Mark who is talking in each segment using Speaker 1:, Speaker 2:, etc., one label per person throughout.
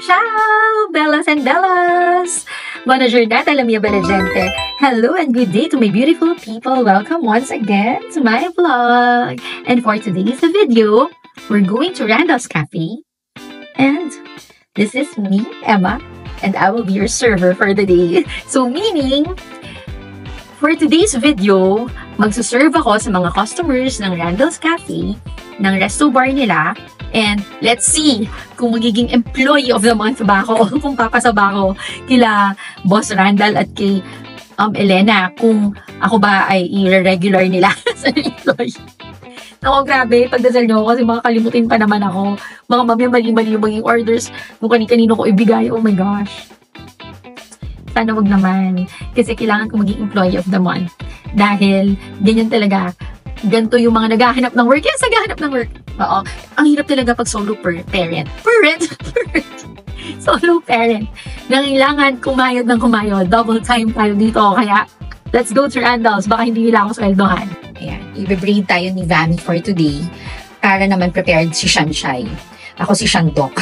Speaker 1: Ciao, Bellas and Bellas! Buona giornata, la mia bella gente. Hello and good day to my beautiful people. Welcome once again to my vlog. And for today's video, we're going to Randall's Cafe. And this is me, Emma, and I will be your server for the day. So meaning, for today's video, magsuserve ako sa mga customers ng Randall's Cafe, ng resto bar nila. And let's see kung magiging employee of the month ba ako, kung papasa ba ako kila Boss Randall at kay Elena, kung ako ba ay i-regular nila sa employee. Ako, grabe, pagdasal nyo kasi makakalimutin pa naman ako. Mga mamaya mali-mali yung maging orders kung kanino ko ibigay. Oh my gosh. Sana wag naman. Kasi kailangan ko maging employee of the month. Dahil ganyan talaga. Ganito yung mga naghahanap ng work. Yes, naghahanap ng work. Oo. Ang hirap talaga pag solo parent. Solo parent. Kailangan kumayod ng kumayod. Double time tayo dito. Kaya, let's go to Randall's. Baka hindi nila ako sweldohan. Ayan. I-breed tayo ni Vami for today. Para naman prepared si Shanshay. Ako si Shandok.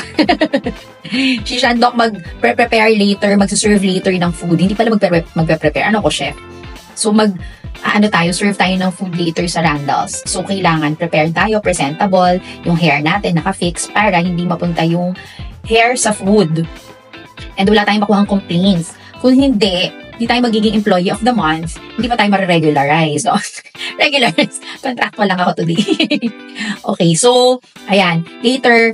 Speaker 1: Si Shandok mag-prepare later, mag-serve later ng food. Hindi pala mag-prepare. Ano ko, chef? So, serve tayo ng food later sa Randall's. So, kailangan prepared tayo, presentable, yung hair natin naka-fix para hindi mapunta yung hair sa food. And wala tayong makuhang complaints. Kung hindi tayo magiging employee of the month, hindi pa tayo ma-regularize. No? Regularize. Contractual lang ako today. Okay, so, ayan. Later,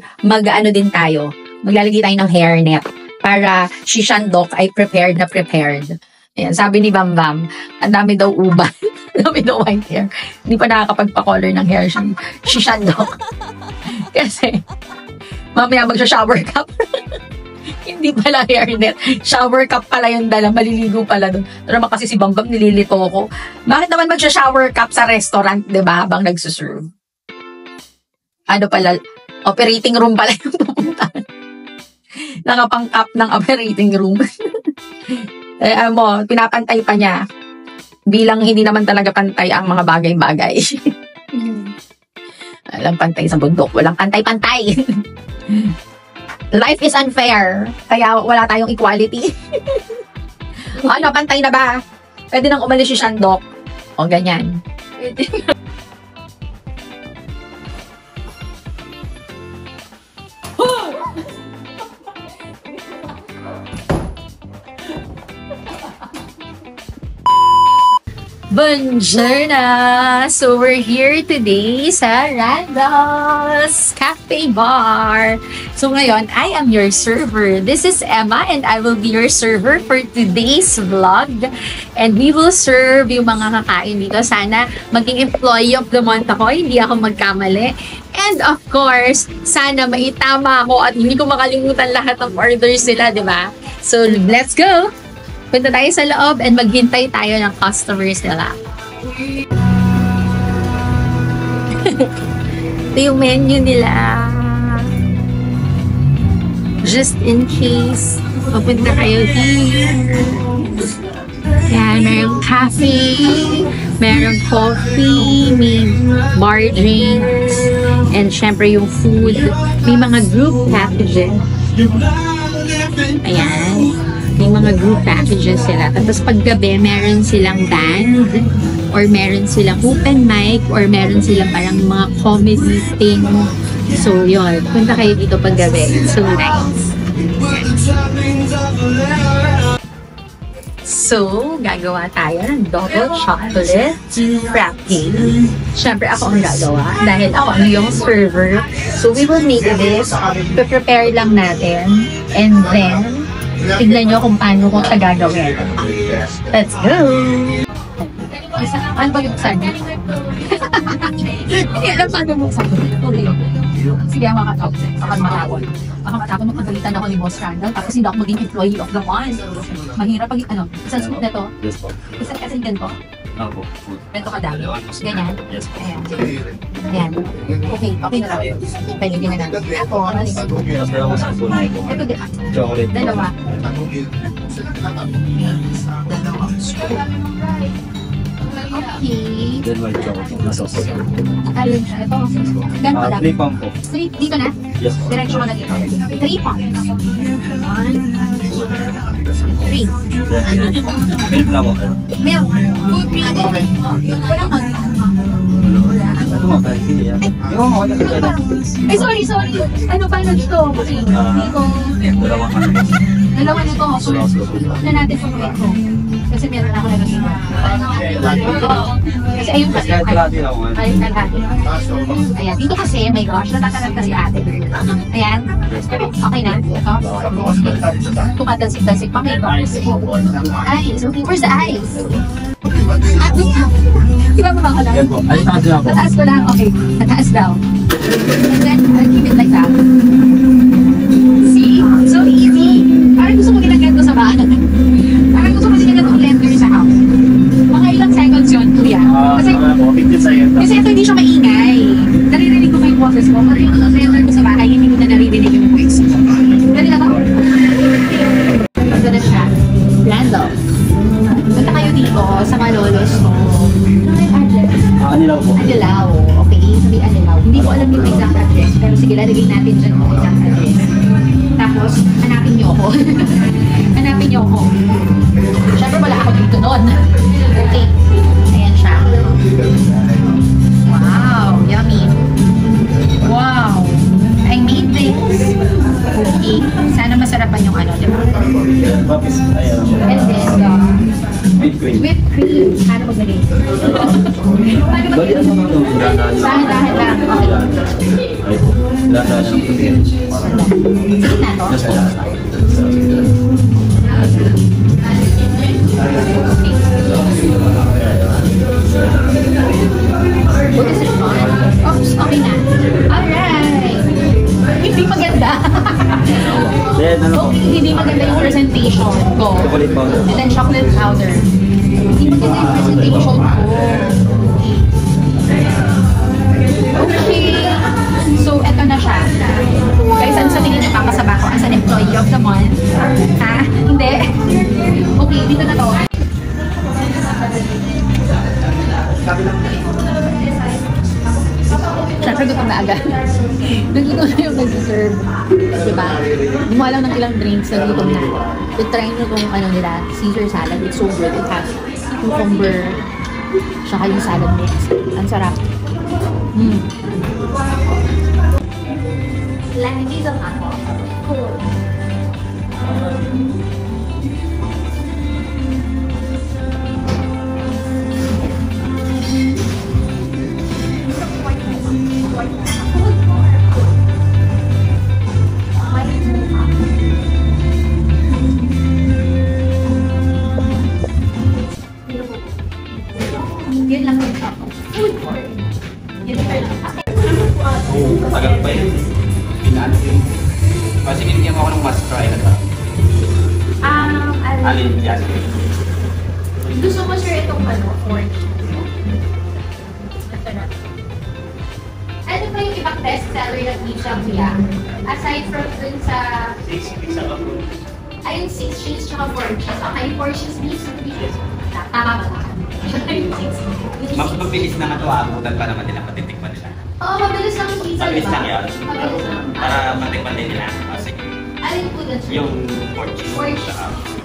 Speaker 1: din tayo. Maglalagay tayo ng hairnet para si Shandok ay prepared na prepared. Ayan, sabi ni Bam Bam, ang dami daw uban. Ang dami daw white hair. Hindi pa nakakapagpa-color ng hair si Shandok. Kasi, mamaya magsha-shower cup. Hindi pala hairnet. Shower cup pala yung dala. Maliligo pala dun. Pero naman kasi si Bam Bam nililito ko. Bakit naman magsha-shower cup sa restaurant, diba? Habang nagsuserve. Ano pala? Operating room pala yung pupuntahan. Nakapang-cup ng operating room. Pinapantay pa niya. Bilang hindi naman talaga pantay ang mga bagay-bagay. Walang pantay sa bundok. Walang pantay-pantay. Life is unfair. Kaya wala tayong equality. Ano, pantay na ba? Pwede nang umalis si Shandok. O, ganyan. Pwede na. Buongiorno! So, we're here today sa Randall's Cafe Bar. So, ngayon, I am your server. This is Emma and I will be your server for today's vlog. And we will serve yung mga kakain dito. Sana maging employee of the month ako. Hindi ako magkamali. And of course, sana maitama ako at hindi ko makalimutan lahat ng orders nila, di ba? So, let's go! Punta tayo sa loob and maghintay tayo ng customers nila. Ito yung menu nila. Just in case mapunta kayo here. Yan, merong coffee, merong coffee, may bar drinks, and syempre yung food. May mga group packages. Ayan. May mga group packages sila. Tapos paggabi, meron silang band, or meron silang open mic, or meron silang parang mga comedy thing. So, yun. Punta kayo dito paggabi. It's so nice. So, gagawa tayo ng double chocolate frappe. Siyempre, ako ang gagawa. Dahil ako yung server. So, we will make this. Prepare lang natin. And then, tignan nyo kung paano ko gagawin. Let's go! Ano ba yung saan? Hindi alam paano mo saan. Okay. Sige, akan matapon. Magpagalitan ako ni Boss Randall. Tapos hindi ako maging employee of the month. Mahirap pag, isang scoop na to. Isang kasi ganito. Ganito kadami. Ganyan. Ayan. Ayan. Okay na lang. Pwede din na lang. Ako, ito din. Dalawa. Okay.
Speaker 2: Then white chocolate na sauce.
Speaker 1: Ayun siya. Ito. Gano'n lang?
Speaker 2: 3 pound po.
Speaker 1: Straight dito na?
Speaker 2: Yes.
Speaker 1: Diretso ko na dito. 3 pounds. 1, 3.
Speaker 2: Milk na po.
Speaker 1: Milk. Food cream. Walang mag.
Speaker 2: Ano mo ba? Sige yan. Yung ako na na.
Speaker 1: Ay, sorry. Ano pa na dito? Okay. Dito.
Speaker 2: Dalawang ano.
Speaker 1: Dalawa na ito. Ano natin sa ko? Kasi meron ako na dito. Kasi ayun kasi.
Speaker 2: Kahit kalahati lang ako.
Speaker 1: Ayun kalahati. Ayan. Dito kasi, my gosh, natatanap si ate. Ayan. Okay na. Ito. Tumatalsik-talsik pa. My gosh. Eyes. Okay, where's the eyes? Di ba mabang ko lang?
Speaker 2: Yan po. Ay, taas na po.
Speaker 1: Pataas ko lang. Okay. Pataas daw. And then, I'll keep it like that. See? So easy. Parang gusto mo ginaganto sa bahay. Parang gusto mo ginaganto blender sa house. Mga ilang seconds yun, kuya. Kasi,
Speaker 2: po. 15 seconds.
Speaker 1: kasi ito hindi siya maingay. Naririnig ko pa yung boses mo. Pero yung blender ko sa bahay, hindi ko na naririnig yung voice. Ganun na ba? Ito na siya. Randolph. Punta kayo dito sa Malolos ko. Ano yung address?
Speaker 2: Anilaw po.
Speaker 1: Anilaw. Okay, sabi Anilaw. Hindi ko alam yung exact address, pero sige, lalagay natin dyan yung exact address. Tapos, hanapin niyo ako. Hanapin niyo ako. Siyempre, wala ako dito noon. Okay. Ayan siya. Wow, yummy. Wow. I made this. Okay. Sana masarapan yung ano, di ba?
Speaker 2: Tapos, ayan.
Speaker 1: And then,
Speaker 2: Whipped cream.
Speaker 1: whipped cream. Paano maglagay? Paano
Speaker 2: Bali, ano
Speaker 1: maglagay?
Speaker 2: nga ito?
Speaker 1: Dahan-dahan lang. Okay.
Speaker 2: Ay po. Dahan-dahan lang po.
Speaker 1: Sige na to.
Speaker 2: Yes po.
Speaker 1: Oops, okay na. Alright. Hindi maganda.
Speaker 2: Then, ano po?
Speaker 1: Okay, hindi maganda yung presentation ko.
Speaker 2: Chocolate powder.
Speaker 1: And then chocolate powder. Hindi maganda yung presentation ko. Okay. So, eto na siya. Guys, ano sa tingin niyo papasaba ko as an employee of the month? Ha? Hindi? Okay, dito na to. Siyempre, gutom na agad. Nagluto na yung nag-serve. Diba? Gumawa lang ng ilang drinks, nagluto na. So, try nyo itong ano nila, Caesar salad. It's so good. It has cucumber, saka yung salad mix. Ang sarap. Lagi sa ako. Cool. Yun lang yung ako. Food court. Yun lang ako.
Speaker 2: Tagal pa yun. Pinaan ko yun. Kasi binigyan ko ako ng must try na ta. Alin, yes.
Speaker 1: Gusto mo sir itong ano, orange? Ano ba yung ibang best seller na pizza kuya? Aside from dun sa...
Speaker 2: 6 pizza ka po.
Speaker 1: Ay, yung 6 cheese tsaka 4 cheese. Okay, 4 cheese beef. Tama ba?
Speaker 2: Mas mabilis na matuwabutan pa naman nila, patitikman nila.
Speaker 1: Oo, mabilis lang yung pizza,
Speaker 2: Mabilis
Speaker 1: diba?
Speaker 2: lang yan.
Speaker 1: Mabilis lang.
Speaker 2: Para matikman din nila. Sige.
Speaker 1: Alin po dun sir?
Speaker 2: Yung pork cheese.
Speaker 1: Pork cheese.
Speaker 2: Saka-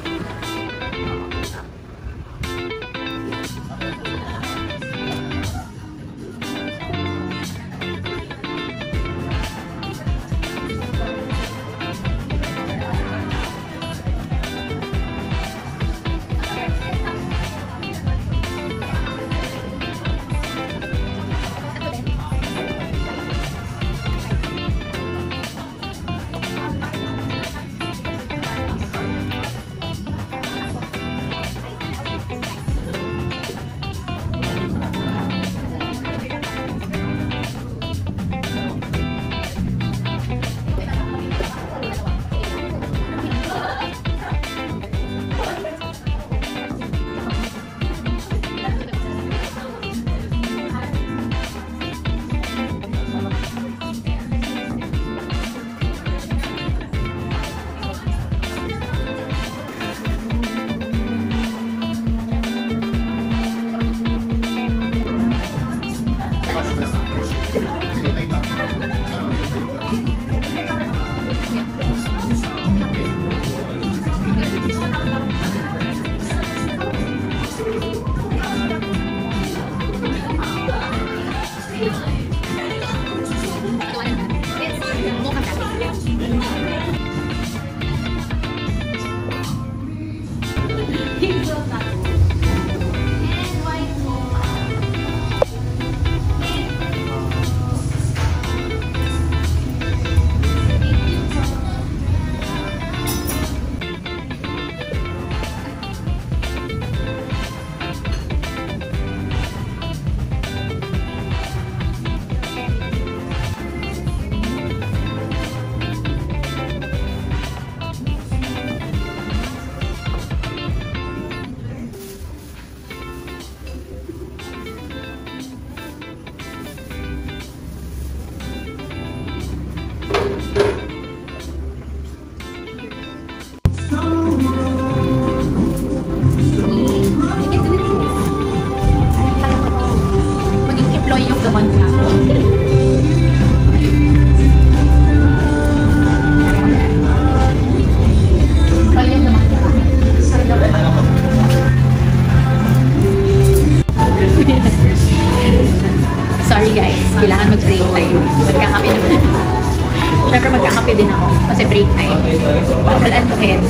Speaker 1: Pagkalaan ko head.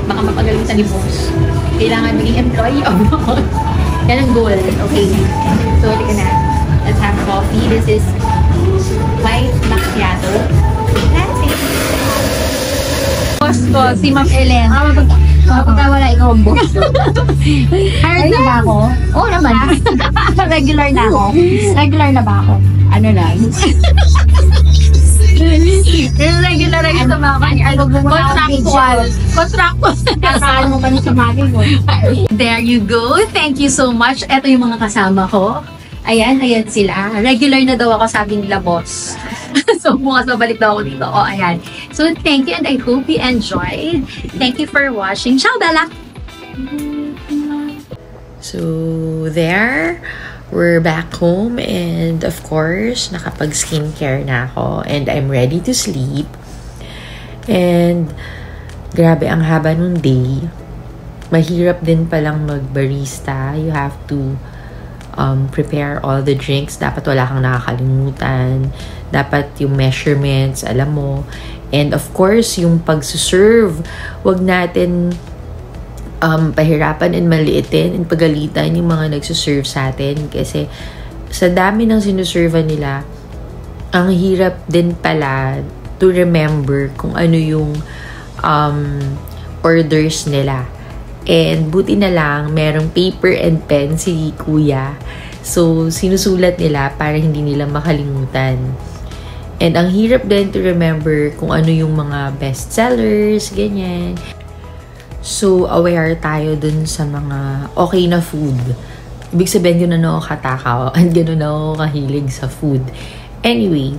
Speaker 1: Baka mapagaling sa libos. Kailangan maging employee of yan ang goal. Okay. So, halika na. Let's have coffee. This is white macchiato. Latte. Boss ko, si Ma'am Ellen.
Speaker 3: Pagka wala ikaw ang boss.
Speaker 1: Hired na ba ako?
Speaker 3: Oo naman. Regular na ako. Regular na ba ako? Ano lang?
Speaker 1: Regular na ito ba ako? Contractual. Contractual.
Speaker 3: Saan mo pa na sa mami mo?
Speaker 1: There you go. Thank you so much. Ito yung mga kasama ko. Ayan sila. Regular na daw ako, sabi nila boss. So, bukas babalik daw ako dito. O, ayan. So, thank you and I hope you enjoyed. Thank you for watching. Ciao, Bella!
Speaker 4: So, there, we're back home and of course, nakapag-skincare na ako and I'm ready to sleep. And, grabe, ang haba nung day. Mahirap din palang mag-barista. You have to prepare all the drinks. Dapat wala kang nakakalimutan. Dapat yung measurements, alam mo. And of course, yung pagsuserve, wag natin pahirapan and maliitin and pagalitan yung mga nagsuserve sa atin. Kasi sa dami ng sinuserve nila, ang hirap din pala to remember kung ano yung orders nila. And buti na lang, merong paper and pen si kuya. So, sinusulat nila para hindi nila makalimutan. And ang hirap din to remember kung ano yung mga best sellers, ganyan. So, aware tayo dun sa mga okay na food. Ibig sabihin, gano'n ako katakaw at gano'n ako kahilig sa food. Anyway,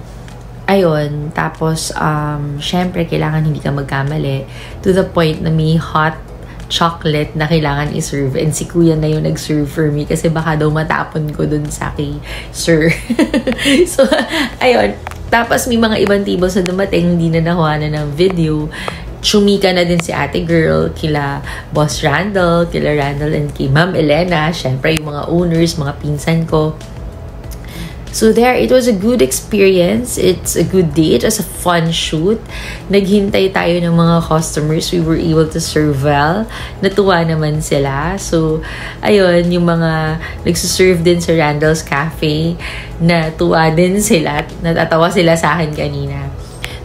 Speaker 4: ayun. Tapos, syempre, kailangan hindi ka magkamali to the point na may hot chocolate na kailangan i-serve. And si kuya na yung nag-serve for me kasi baka daw matapon ko dun sa kay sir. So, ayun. Tapos may mga ibang tables na dumating, hindi na nakuha na ng video. Chumika na din si ate girl, kila Boss Randall, kila Randall and kay Ma'am Elena. Syempre yung mga owners, mga pinsan ko. So there, it was a good experience. It's a good day. It was a fun shoot. Naghintay tayo ng mga customers. We were able to serve well. Natuwa naman sila. So, ayun, yung mga nagsuserve din sa Randall's Cafe, natuwa din sila. Natatawa sila sa akin kanina.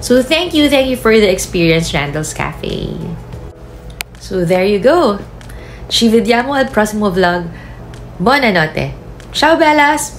Speaker 4: So, thank you for the experience, Randall's Cafe. So, there you go. Ci vediamo al prossimo vlog. Buonanotte. Ciao, bellas!